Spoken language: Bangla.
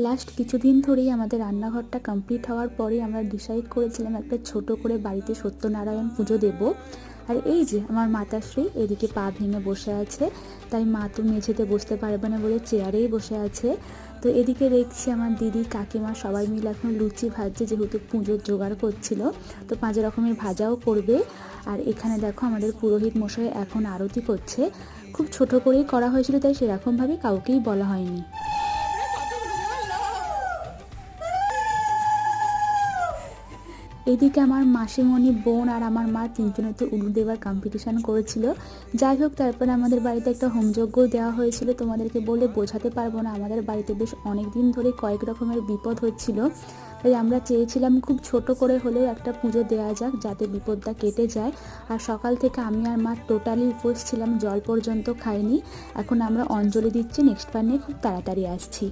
লাস্ট কিছুদিন ধরেই আমাদের রান্নাঘরটা কমপ্লিট হওয়ার পরেই আমরা ডিসাইড করেছিলাম একটা ছোট করে বাড়িতে সত্যনারায়ণ পুজো দেব। আর এই যে আমার মাতাশ্রী এদিকে পা ভেঙে বসে আছে, তাই মা তো মেঝেতে বসতে পারবে না বলে চেয়ারেই বসে আছে। তো এদিকে দেখছি আমার দিদি কাকিমা সবাই মিলে এখন লুচি ভাজছে, যেহেতু পুজোর জোগাড় করছিল, তো 5 রকমের ভাজাও করবে। আর এখানে দেখো আমাদের পুরোহিত মশাই এখন আরতি করছে। খুব ছোট করেই করা হয়েছিল, তাই সেরকমভাবে কাউকেই বলা হয়নি। এদিকে আমার মাসিমণি, বোন আর আমার মা তিনজনে তো উলু দেওয়ার কম্পিটিশান করেছিল। যাই হোক, তারপরে আমাদের বাড়িতে একটা হোমযজ্ঞও দেওয়া হয়েছিল। তোমাদেরকে বলে বোঝাতে পারবো না, আমাদের বাড়িতে বেশ অনেক দিন ধরে কয়েক রকমের বিপদ হচ্ছিল, তাই আমরা চেয়েছিলাম খুব ছোট করে হলেও একটা পুজো দেওয়া যাক, যাতে বিপদটা কেটে যায়। আর সকাল থেকে আমি আর মা টোটালি উপোস ছিলাম, জল পর্যন্ত খাইনি। এখন আমরা অঞ্জলি দিচ্ছি, নেক্সট বার নিয়ে খুব তাড়াতাড়ি আসছি।